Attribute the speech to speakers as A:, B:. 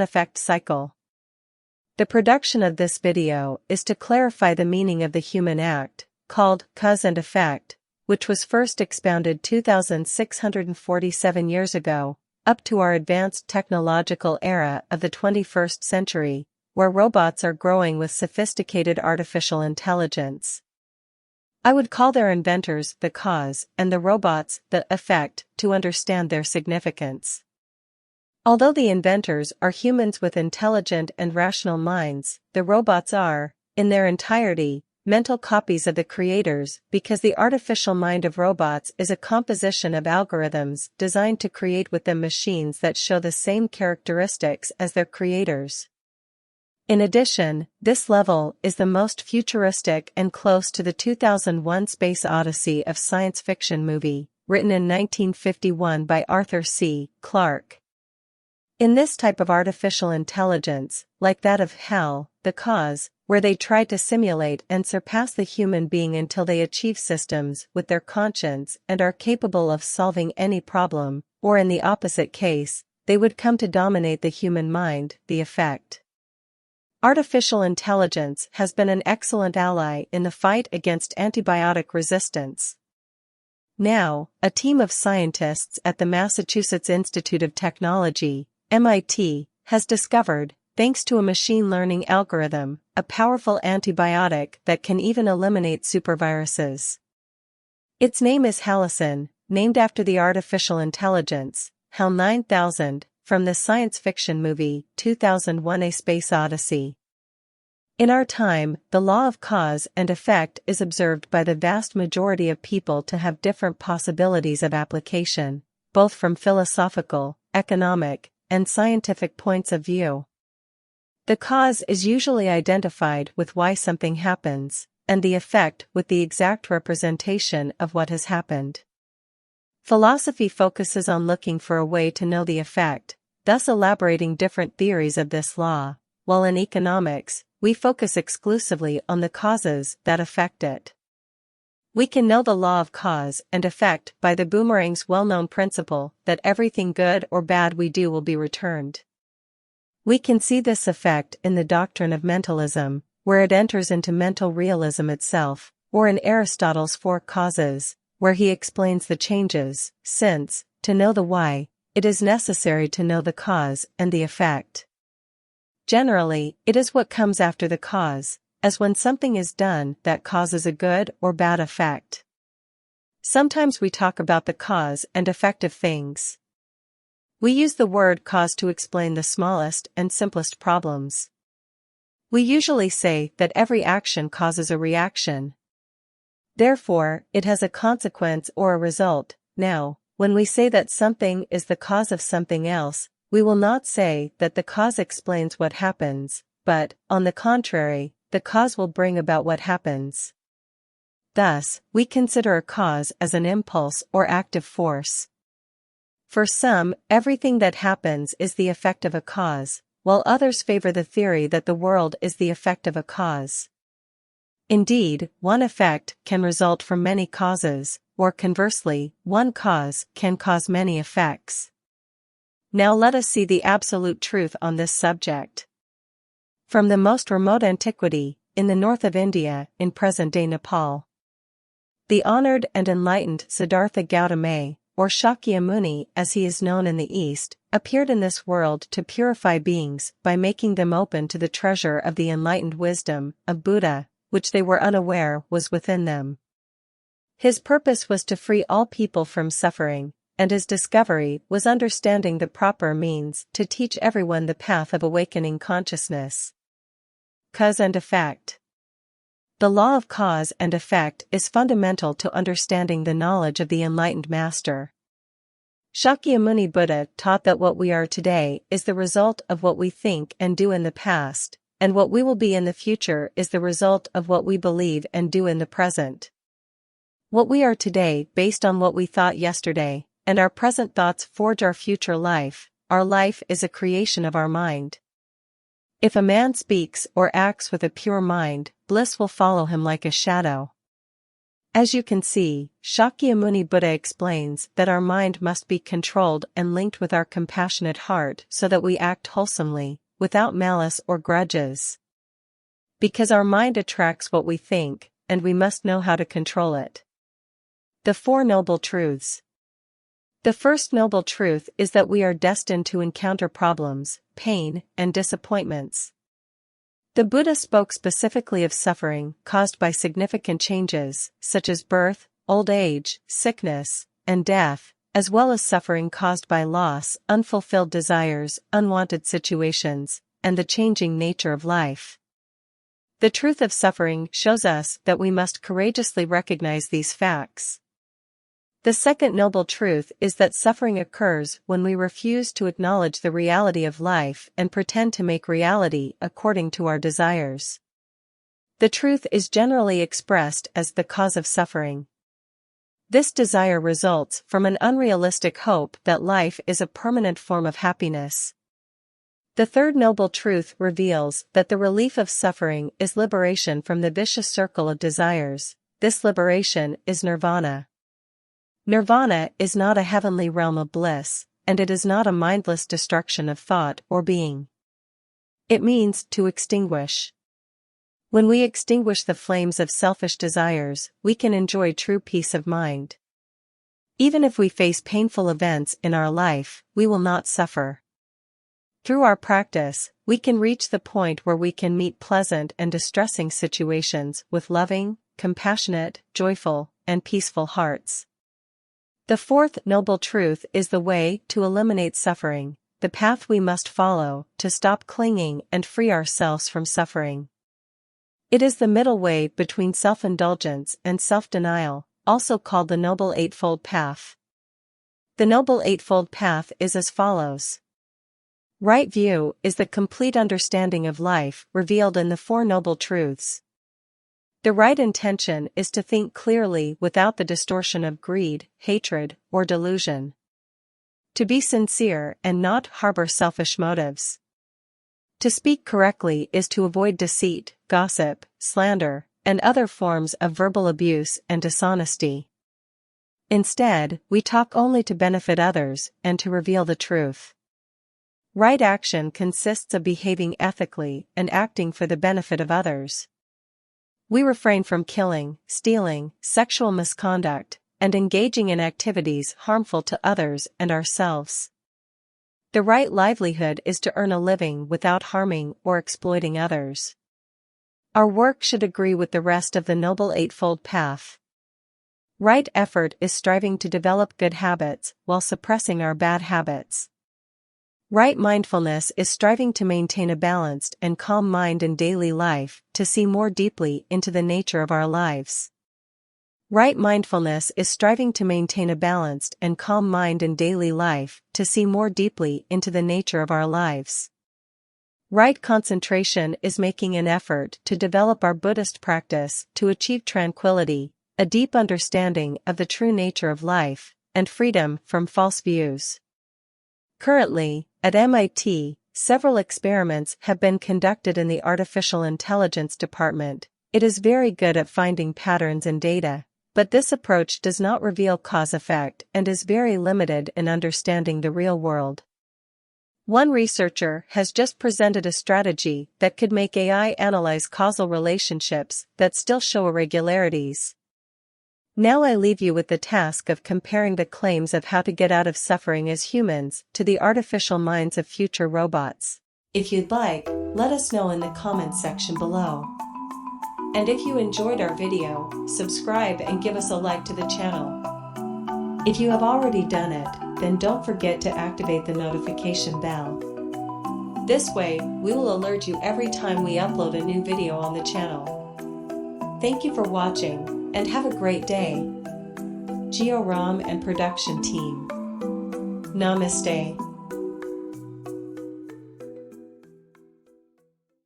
A: effect cycle. The production of this video is to clarify the meaning of the human act, called cause and effect, which was first expounded 2,647 years ago, up to our advanced technological era of the 21st century, where robots are growing with sophisticated artificial intelligence. I would call their inventors the cause and the robots the effect to understand their significance. Although the inventors are humans with intelligent and rational minds, the robots are, in their entirety, mental copies of the creators because the artificial mind of robots is a composition of algorithms designed to create with them machines that show the same characteristics as their creators. In addition, this level is the most futuristic and close to the 2001 Space Odyssey of science fiction movie, written in 1951 by Arthur C. Clarke. In this type of artificial intelligence, like that of HAL, the cause, where they try to simulate and surpass the human being until they achieve systems with their conscience and are capable of solving any problem, or in the opposite case, they would come to dominate the human mind, the effect. Artificial intelligence has been an excellent ally in the fight against antibiotic resistance. Now, a team of scientists at the Massachusetts Institute of Technology, MIT, has discovered, thanks to a machine learning algorithm, a powerful antibiotic that can even eliminate superviruses. Its name is Halicin, named after the artificial intelligence, HAL 9000, from the science fiction movie 2001: A Space Odyssey. In our time, the law of cause and effect is observed by the vast majority of people to have different possibilities of application, both from philosophical, economic, and scientific points of view. The cause is usually identified with why something happens, and the effect with the exact representation of what has happened. Philosophy focuses on looking for a way to know the effect, thus elaborating different theories of this law, while in economics, we focus exclusively on the causes that affect it. We can know the law of cause and effect by the boomerang's well-known principle that everything good or bad we do will be returned. We can see this effect in the doctrine of mentalism, where it enters into mental realism itself, or in Aristotle's Four Causes, where he explains the changes, since, to know the why, it is necessary to know the cause and the effect. Generally, it is what comes after the cause, as when something is done that causes a good or bad effect. Sometimes we talk about the cause and effect of things. We use the word cause to explain the smallest and simplest problems. We usually say that every action causes a reaction. Therefore, it has a consequence or a result. Now, when we say that something is the cause of something else, we will not say that the cause explains what happens, but, on the contrary, the cause will bring about what happens. Thus, we consider a cause as an impulse or active force. For some, everything that happens is the effect of a cause, while others favor the theory that the world is the effect of a cause. Indeed, one effect can result from many causes, or conversely, one cause can cause many effects. Now let us see the absolute truth on this subject. From the most remote antiquity, in the north of India, in present-day Nepal, the honored and enlightened Siddhartha Gautama, or Shakyamuni as he is known in the East, appeared in this world to purify beings by making them open to the treasure of the enlightened wisdom of Buddha, which they were unaware was within them. His purpose was to free all people from suffering, and his discovery was understanding the proper means to teach everyone the path of awakening consciousness. Cause and effect. The law of cause and effect is fundamental to understanding the knowledge of the enlightened master. Shakyamuni Buddha taught that what we are today is the result of what we think and do in the past, and what we will be in the future is the result of what we believe and do in the present. What we are today based on what we thought yesterday, and our present thoughts forge our future life. Our life is a creation of our mind. If a man speaks or acts with a pure mind, bliss will follow him like a shadow. As you can see, Shakyamuni Buddha explains that our mind must be controlled and linked with our compassionate heart so that we act wholesomely, without malice or grudges. Because our mind attracts what we think, and we must know how to control it. The Four Noble Truths. The first noble truth is that we are destined to encounter problems, pain, and disappointments. The Buddha spoke specifically of suffering caused by significant changes, such as birth, old age, sickness, and death, as well as suffering caused by loss, unfulfilled desires, unwanted situations, and the changing nature of life. The truth of suffering shows us that we must courageously recognize these facts. The second noble truth is that suffering occurs when we refuse to acknowledge the reality of life and pretend to make reality according to our desires. The truth is generally expressed as the cause of suffering. This desire results from an unrealistic hope that life is a permanent form of happiness. The third noble truth reveals that the relief of suffering is liberation from the vicious circle of desires. This liberation is nirvana. Nirvana is not a heavenly realm of bliss, and it is not a mindless destruction of thought or being. It means to extinguish. When we extinguish the flames of selfish desires, we can enjoy true peace of mind. Even if we face painful events in our life, we will not suffer. Through our practice, we can reach the point where we can meet pleasant and distressing situations with loving, compassionate, joyful, and peaceful hearts. The fourth noble truth is the way to eliminate suffering, the path we must follow to stop clinging and free ourselves from suffering. It is the middle way between self-indulgence and self-denial, also called the Noble Eightfold Path. The Noble Eightfold Path is as follows. Right view is the complete understanding of life revealed in the Four Noble Truths. The right intention is to think clearly without the distortion of greed, hatred, or delusion. To be sincere and not harbor selfish motives. To speak correctly is to avoid deceit, gossip, slander, and other forms of verbal abuse and dishonesty. Instead, we talk only to benefit others and to reveal the truth. Right action consists of behaving ethically and acting for the benefit of others. We refrain from killing, stealing, sexual misconduct, and engaging in activities harmful to others and ourselves. The right livelihood is to earn a living without harming or exploiting others. Our work should agree with the rest of the Noble Eightfold Path. Right effort is striving to develop good habits while suppressing our bad habits. Right mindfulness is striving to maintain a balanced and calm mind in daily life, to see more deeply into the nature of our lives. Right mindfulness is striving to maintain a balanced and calm mind in daily life, to see more deeply into the nature of our lives. Right concentration is making an effort to develop our Buddhist practice to achieve tranquility, a deep understanding of the true nature of life, and freedom from false views. Currently, at MIT, several experiments have been conducted in the Artificial Intelligence department. It is very good at finding patterns in data, but this approach does not reveal cause-effect and is very limited in understanding the real world. One researcher has just presented a strategy that could make AI analyze causal relationships that still show irregularities. Now I leave you with the task of comparing the claims of how to get out of suffering as humans to the artificial minds of future robots. If you'd like, let us know in the comments section below. And if you enjoyed our video, subscribe and give us a like to the channel. If you have already done it, then don't forget to activate the notification bell. This way, we will alert you every time we upload a new video on the channel. Thank you for watching, and have a great day. Geo Ram and production team. Namaste.